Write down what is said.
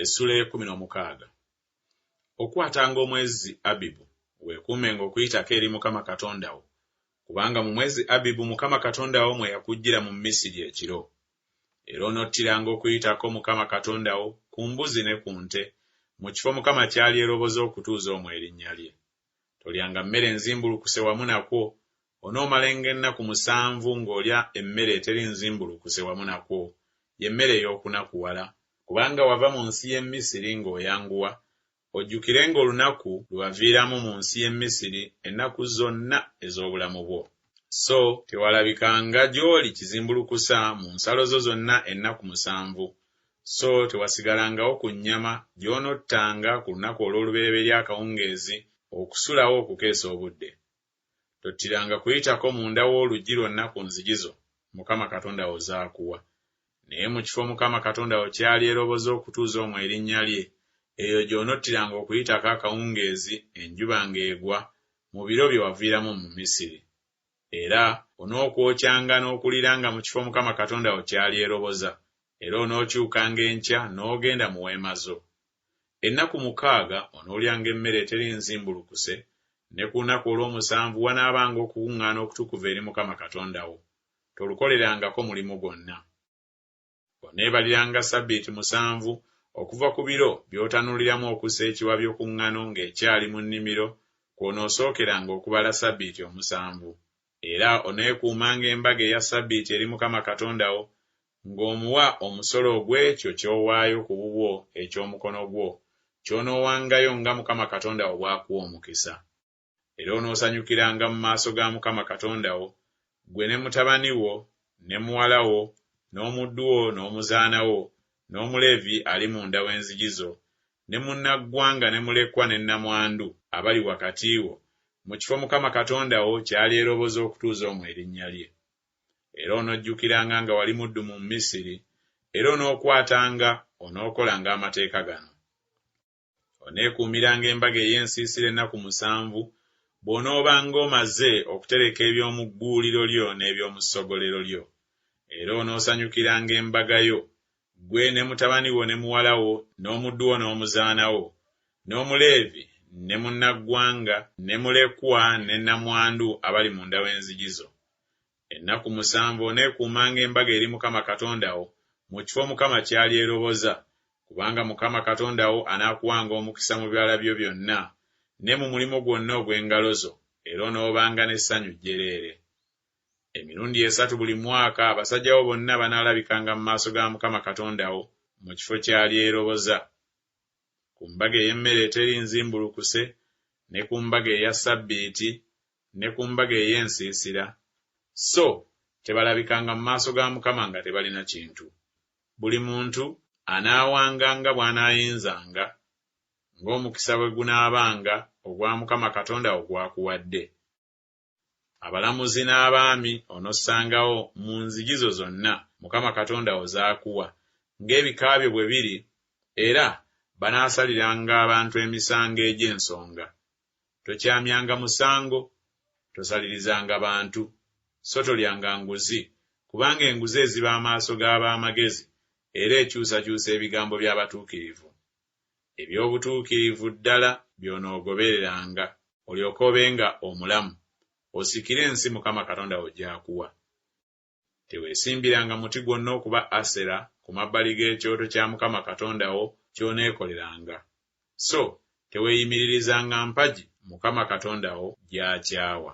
Essula 16. Okwatanga omwezi Abibu weekuumenga okuyitako eri Mukama Katonda wo, kubanga mu mwezi Abibu Mukama Katonda wo mwe yakuggyira mu Misiri ekiro. Era onottiranga okuyitako Mukama Katonda wo ku mbuzi ne ku nte, mu kifo Mukama kyali eroboza okutuuza omwo erinnya lye. Tolyanga mmere nzimbulukuse wamu nakwo, onoomalenga ennaku 7 ng'olya emmere eteri nzimbulukuse wamu nakwo, y'emmere ey'okunakuwala, kubanga wava mu nsi y'e Misiri ng'oyanguwa. Ojjukirenga olunaku lwe waviiramu mu nsi y'e Misiri ennaku zonna ez'obulamu bwo. So tewalabikanga gy'oli kizimbulukusa mu nsalo zo zonna ennaku 7. So tewasigalangawo ku nnyama gy'onottanga ku lunaku olw'olubereberye akawungeezi okusulawo okukeesa obudde. Tottiranga kuyitako munda w'oluggi lwonna ku nzigi zo Mukama Katonda wo z'akuwa. Naye mu kifo Mukama Katonda wo kyali eroboza okutuuza omwo erinnya lye, eyo gy'onottiranga okuyitako akawungeezi enjuba ng'egwa mu biro bye waviiramu mu Misiri. Era onookwokyanga n'okuliranga mu kifo Mukama Katonda wo kyali eroboza, era onookyukanga enkya n'ogenda mu weema zo. Ennaku 6 onoolyanga emmere eteri nzimbulukuse, ne ku lunaku olw'omusanvu wanaabanga okukuŋŋaana okutukuvu eri Mukama Katonda wo. Tolukolerangako mulimu gwonna. Oneebaliranga Ssabbiiti 7 okuva ku biro by'otanuliramu okussa ekiwa by'okuŋŋaano ng'ekyali mu nnimiro, kw'onoosookeranga okubala Ssabbiiti 7. Era oneekuumanga embaga eya Ssabbiiti eri Mukama Katonda wo, ng'omuwa omusolo ogw'ekyo ky'owaayo ku bubwo eky'omukono gwo, ky'onoowangayo nga Mukama Katonda wo bw'akuwa omukisa. Era onoosanyukiranga mu maaso ga Mukama Katonda wo, gwe ne mutabani wo, ne muwala wo, n'omuddu wo, n'omuzaana wo, n'Omuleevi ali munda w'enzigi zo, ne munnaggwanga ne mulekwa ne nnamwandu abali wakati wo, mu kifo Mukama Katonda wo kyali eroboza okutuuza omwo erinnya lye. Era onojjukiranga nga wali muddu mu Misiri, era onookwatanga onookolanga amateeka gano. Oneekuumiranga embaga ey'ensiisira ennaku 7 bw'onoobanga omaze okutereka eby'omu gguuliro lyo n'eby'omu ssogolero lyo. Era onoosanyukiranga embaga yo, gwe ne mutabani wo ne muwala wo, n'omuddu wo n'omuzaana wo, n'Omuleevi, ne munnaggwanga, ne mulekwa ne nnamwandu abali munda w'enzigi zo. Ennaku 7 oneekuumanga embaga eri Mukama Katonda wo mu kifo Mukama kyali eroboza, kubanga Mukama Katonda wo anaakuwanga omukisa mu bibala byo byonna, ne mu mulimu gwonna ogw'engalo zo, era onoobanga n'essanyu jjereere. Emirundi 3 buli mwaka abasajja bo bonna banaalabikanga mu maaso ga Mukama Katonda wo mu kifo kyali eroboza, ku mbaga ey'emmere eteri nzimbulukuse, ne ku mbaga eya Ssabbiiti, ne ku mbaga ey'ensiisira. So tebalabikanga mu maaso ga Mukama nga tebalina kintu. Buli muntu anaawanganga bw'anaayinzanga, ng'omukisa bwe gunaabanga ogwa Mukama Katonda wo gw'akuwadde. Abalamuzi n'abaami onossangawo mu nzigi zo zonna Mukama Katonda wo z'akuwa, ng'ebika byo bwe biri, era banaasaliranga abantu emisango egy'ensonga. Tokyamyanga musango, tosalirizanga bantu, so tolyanga nguzi, kubanga enguzi eziba amaaso g'ab'amagezi, era ekyusakyusa ebigambo by'abatuukirivu. Eby'obutuukirivu ddala by'onoogobereranga, olyoke obenga omulamu, osikire ensi Mukama Katonda wo gy'akuwa. Teweesimbiranga muti gwonna okuba Asera ku mabbali g'ekyoto kya Mukama Katonda wo ky'oneekoleranga. So teweeyimiririzanga mpagi Mukama Katonda wo gy'akyawa.